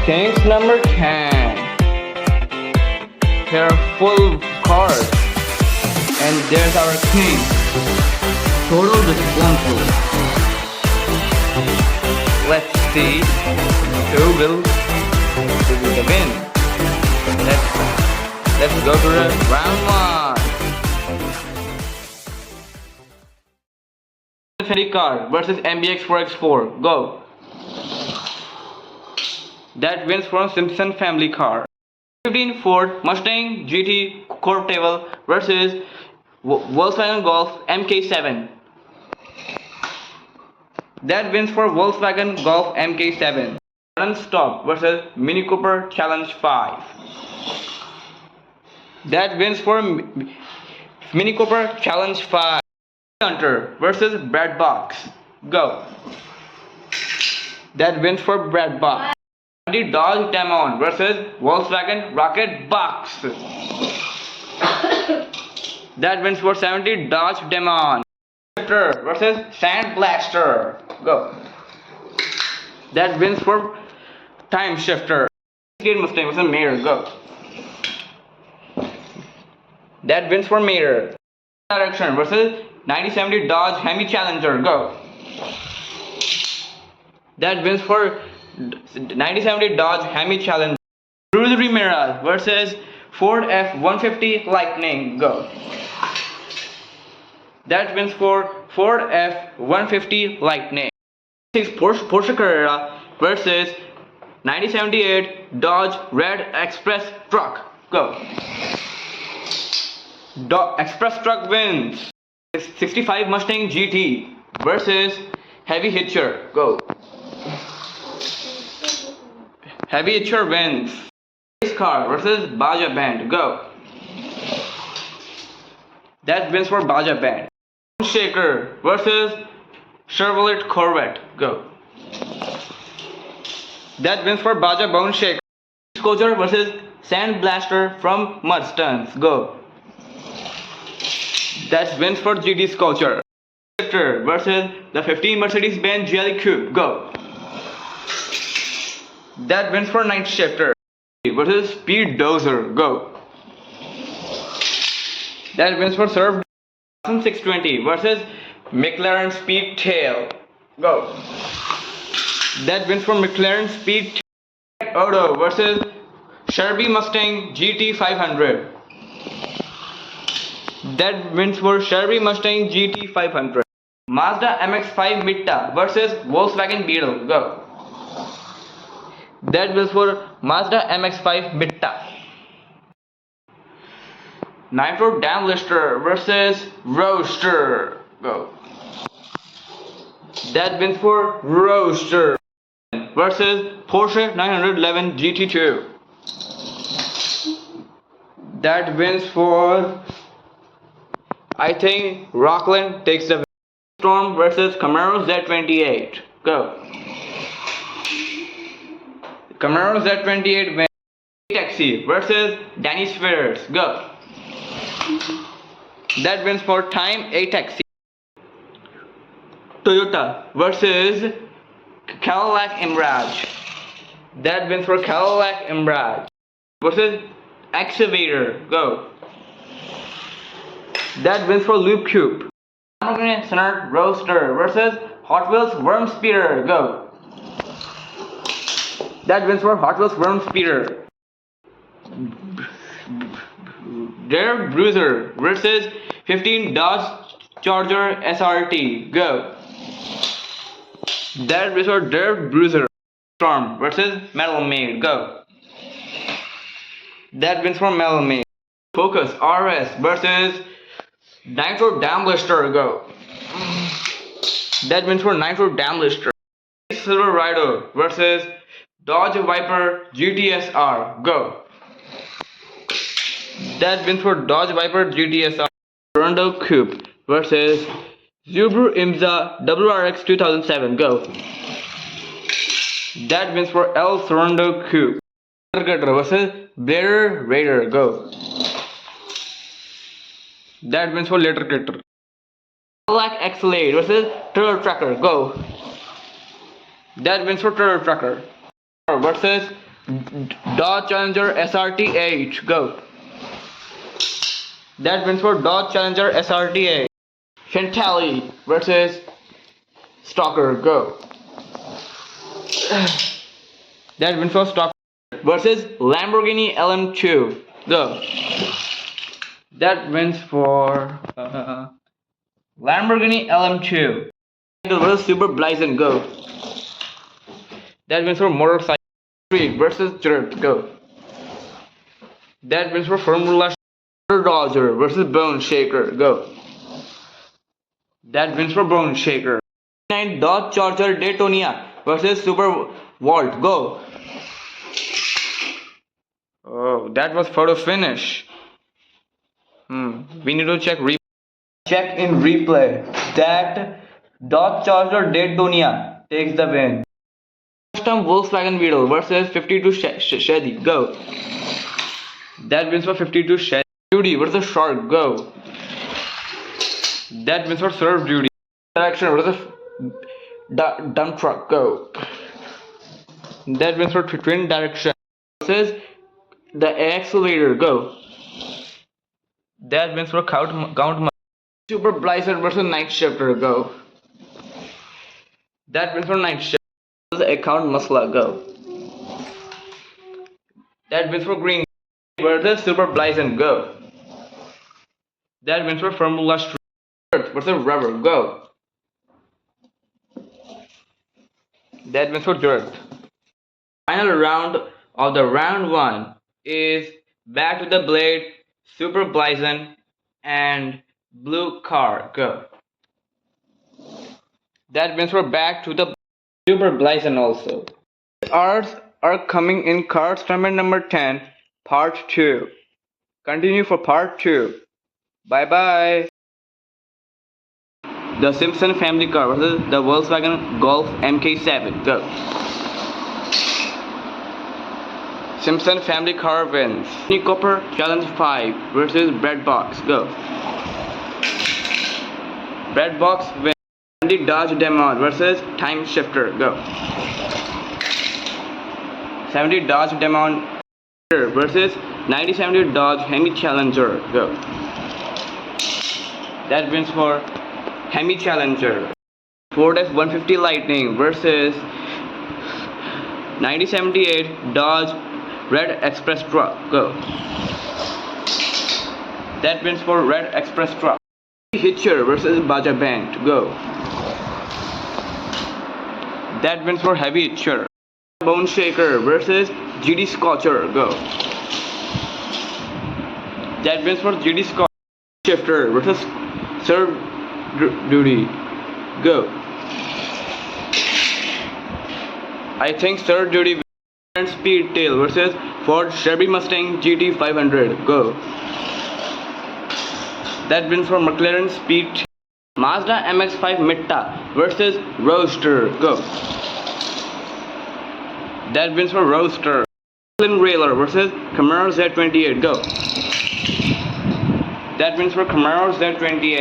Kings number 10. Pair of full cards. And there's our king. Total disappointful. Let's see who will the win. Let's go to the round 1. Ferry card versus MBX4X4. Go. That wins from Simpson family car. 15 Ford Mustang GT Convertible versus Volkswagen Golf MK7. That wins for Volkswagen Golf MK7. Non-stop versus Mini Cooper Challenge 5. That wins for Mini Cooper Challenge 5. Hunter versus Brad Box. Go. That wins for Brad Box. Dodge Demon versus Volkswagen Rocket Box. That wins for 70 Dodge Demon. Shifter versus Sand Blaster. Go. That wins for Time Shifter. Mustang versus Mirror. Go. That wins for Mirror. Direction versus 9070 Dodge Hemi Challenger. Go. That wins for 9070 Dodge Hemi Challenger. Cruise Mirage versus Ford F-150 Lightning. Go. That wins for Ford F-150 Lightning. Porsche Carrera versus 9078 Dodge Red Express Truck. Go. Express Truck wins. 65 Mustang GT versus Heavy Hitcher. Go. Heavy Hitcher wins. Race car versus Baja Band. Go. That wins for Baja Band. Shaker versus Chevrolet Corvette. Go. That wins for Baja Bone Shaker. Scocher versus Sand Blaster from Mudstones. Go. That wins for GT Scocher. Shifter versus the 15 Mercedes-Benz GLE Coupe. Go. That wins for Night Shifter versus Speed Dozer. Go. That wins for Serve 620 versus McLaren Speed Tail. Go. That wins for McLaren Speed Tail. Auto versus Shelby Mustang GT 500. That wins for Shelby Mustang GT 500. Mazda MX-5 Mitta versus Volkswagen Beetle. Go. That wins for Mazda MX-5 Mitta. Nitro Dam Lister versus Roadster. Go. That wins for Roadster versus Porsche 911 GT2. That wins for, I think, Rockland takes the win. Storm versus Camaro Z28. Go. Camaro Z28 wins. Taxi versus Danny Spheres. Go. That wins for Time A Taxi. Toyota versus Cadillac Embraer. That wins for Cadillac Embraer versus Excavator. Go. That wins for Loop Cube. Sonata Roadster versus Hot Wheels Worm Speeder. Go. That wins for Hot Wheels Worm Speeder. Dare Bruiser versus 15 Dodge Charger SRT. Go. That wins for Dare Bruiser. Storm versus Metal Maid. Go. That wins for Metal Maid. Focus RS versus Nitro Dam Lister. Go. That wins for Nitro Dam Lister. Silverado versus Dodge Viper GTSR. Go. That wins for Dodge Viper GTSR. Rondo Coupe versus Subaru Imza WRX 2007. Go. That wins for El Rondo Coupe. Versus Blader Raider. Go. That wins for Later Critter. Cadillac X-Lade versus Turtle Tracker. Go. That wins for Turtle Tracker. Versus Dodge Challenger SRT8, go. That wins for Dodge Challenger SRT8. Chantilly versus Stalker, go. That wins for Stalker versus Lamborghini LM2, go. That wins for Lamborghini LM2 versus Super Blazon, go. That wins for Motorcycle Street versus Dirt, go. That wins for Formula Dodger versus Bone Shaker, go. That wins for Bone Shaker. 9 Dodge Charger Daytona versus Super Vault, go. Oh, that was photo finish. We need to check in replay. That Dodge Charger Daytona takes the win. Custom Volkswagen Beetle versus 52 Chevy, go. That wins for 52 Chevy. Duty versus Shark, go. That wins for Surf Duty. Direction versus Dump Truck, go. That wins for Twin Direction versus the Accelerator, go. That wins for Count Super Blazon versus Night Shifter, go. That wins for Night Shifter versus Account Muscle, go. That wins for Green versus Super Blazon, go. That wins for Formula Street versus Rubber, go. That wins for Dirt. Final round of the round 1 is Back to the Blade, Super Blazon, and Blue Car, go. That wins for Back to the Super Blazon also. Ours are coming in Cards Tournament number 10, part 2. Continue for part 2. Bye bye. The Simpson family car versus the Volkswagen Golf MK7, go. Simpson family car wins. Copper Challenge 5 versus Breadbox, go. Breadbox wins. 70 Dodge Demon versus Time Shifter, go. 70 Dodge Demon versus 9070 Dodge Hemi Challenger, go. That wins for Hemi Challenger. Ford F-150 Lightning versus 9078 Dodge Red Express Truck, go. That wins for Red Express Truck. Hitcher versus Baja Band, go. That wins for Heavy Hitcher. Bone Shaker versus GD Scotcher, go. That wins for GD Scotcher. Shifter versus Surf Duty, go. I think Surf Duty and Speedtail versus Ford Chevy Mustang GT 500, go. That wins for McLaren Speed. Mazda MX-5 Mitta versus Roadster, go. That wins for Roadster. Railer versus Camaro Z28, go. That wins for Camaro Z28.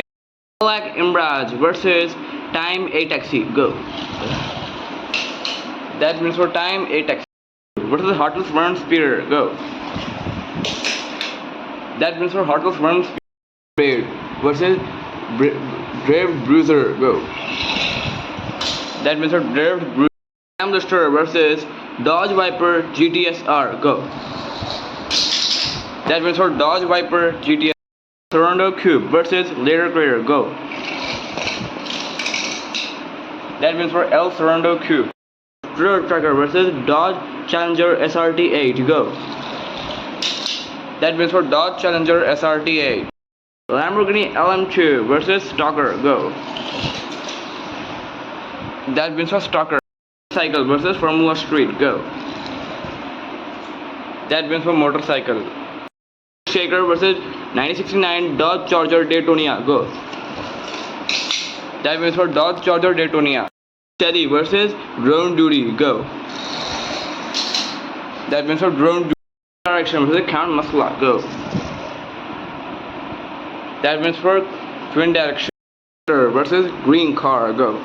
Cadillac Imbrage versus Time A-Taxi, go. That wins for Time A-Taxi. Versus Hot Wheels Burn Speeder, go. That wins for Hot Wheels Burn Speeder versus Brave Bruiser, go. That wins for Brave Bruiser. Ambassador versus Dodge Viper GTSR, go. That wins for Dodge Viper GTSR. Toronto Cube versus Later Crater, go. That wins for El Toronto Cube. Road Tracker versus Dodge Challenger SRT8, go. That wins for Dodge Challenger SRT8. Lamborghini LM2 versus Stalker, go. That wins for Stalker. Motorcycle versus Formula Street, go. That wins for Motorcycle. Shaker versus 9069 Dodge Charger Daytona, go. That wins for Dodge Charger Daytona. Steady versus Drone Duty, go. That wins for Drone Duty. Direction versus Count Muscle, go. That wins for Twin Direction versus Green Car, go.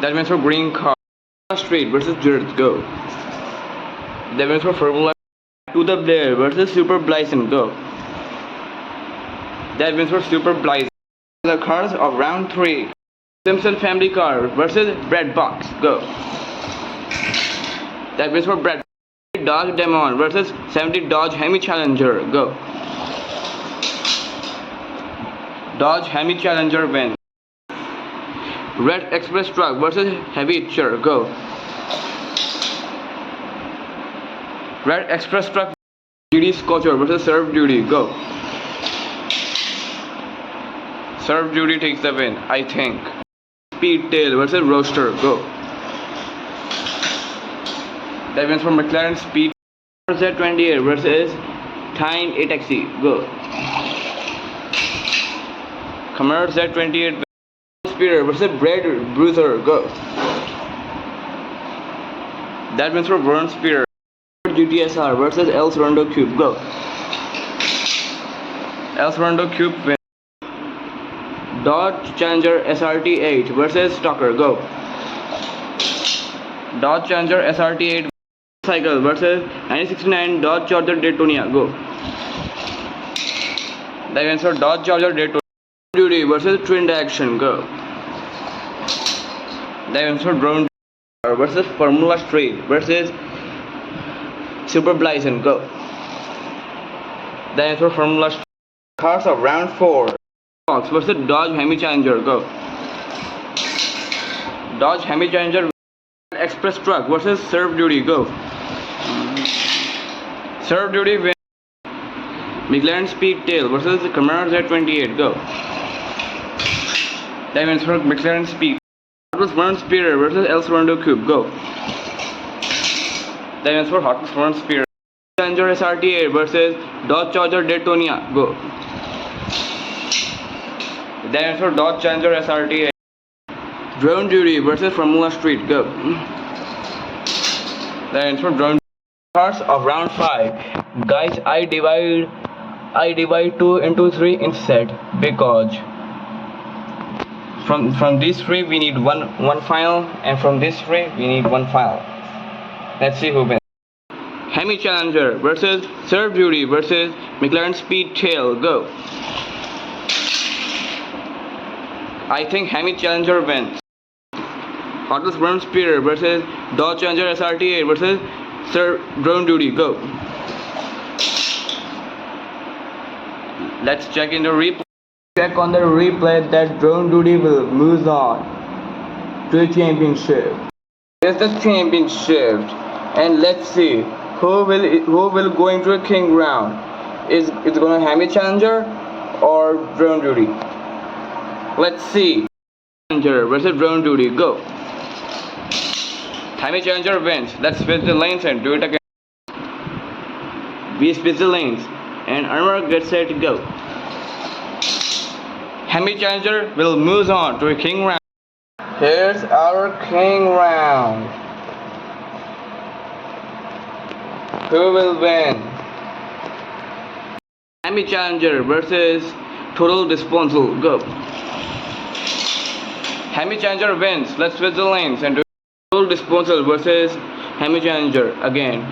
That wins for Green Car. Street versus Dirt, go. That means for Formula to the Blair versus Super Blyson. Go. That means for Super Blyson. The cars of round 3. Simpson Family Car versus Bread Box. Go. That means for Bread Dodge Demon versus 70 Dodge Hemi Challenger. Go. Dodge Hemi Challenger wins. Red Express Truck versus Heavy Hitcher. Go. Red Express Truck GD Scotcher versus Serve Duty. Go. Serve Duty takes the win, I think. Speed Tail versus Roaster. Go. That wins for McLaren Speed Z28 versus Tyne 8XE. Go. Camaro Z28 Speeder versus Bread Bruiser. Go. That wins for Vern Speeder. GTSR versus El Rondo Cube. Go. El Rondo Cube wins. Dodge Challenger SRT8 versus Stalker. Go. Dodge Challenger SRT8 Cycle versus 1969 Dodge Charger Daytona. Go. That wins for Dodge Charger Daytona. Duty versus Twin Action. Go. That wins for Drone versus Formula Street versus Super Blyson. Go. That wins for Formula Street. Cars of round 4. Fox versus Dodge Hemi Challenger. Go. Dodge Hemi Challenger Express Truck versus Serve Duty. Go. Serve Duty wins. McLaren Speed Tail versus Camaro Z28. Go. That wins for McLaren Speed. Hot Wheels Vern Speeder versus El Rondo Cube. Go. That wins for Hot Wheels Vern Speeder. Challenger SRT8 versus Dodge Charger Daytona. Go. That wins for Dodge Challenger SRT8. Drone Duty versus Formula Street. Go. That wins for Drone. Cars of round 5. Guys, I divide 2 into 3 instead because from these 3 we need one file, and from these 3 we need one file. Let's see who wins. Hemi Challenger versus Serve Duty versus McLaren Speed Tail. Go. I think Hemi Challenger wins. Hot Wheels Vern Speeder versus Dodge Challenger SRT8 versus Drone Duty. Go. Let's check in the replay. Check on the replay that Drone Duty will move on to the championship. Here's the championship, and let's see who will go into a king round. Is it gonna Hemi Challenger or Drone Duty? Let's see. Challenger versus Drone Duty. Go. Hemi Challenger wins. Let's switch the lanes and do it again. We switch the lanes and Armor gets set to go. Hemi Challenger will move on to a king round. Here's our king round. Who will win? Hemi Challenger versus Total Disposal. Go. Hemi Challenger wins. Let's switch the lanes and do Total Disposal versus Hemi Challenger again.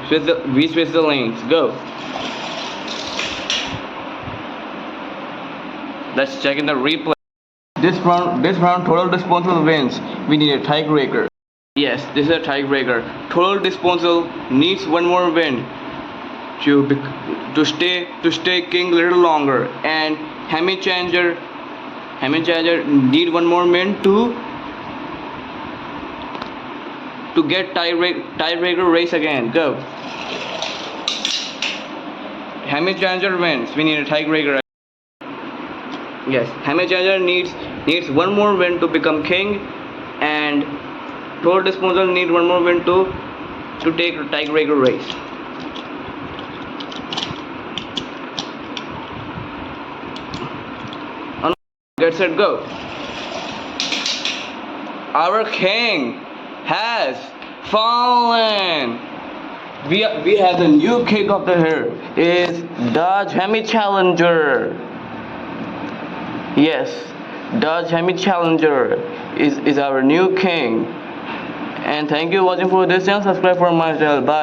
We switch the lanes. Go. Let's check in the replay. This round Total Disposal wins. We need a tiebreaker. Yes, this is a tiebreaker. Total Disposal needs one more win to stay king a little longer, and Hemi Challenger need one more win to get tiebreaker race again. Go. Hemi Challenger wins. We need a tiebreaker. Yes, Hemi Challenger needs one more win to become king, and Total Disposal needs one more win to take a tiebreaker race. Get set, go. Our king has fallen. We have the new king of the year is Dodge Hemi Challenger. Yes, Dodge Hemi Challenger is our new king. And thank you for watching for this channel. Subscribe for my channel. Bye.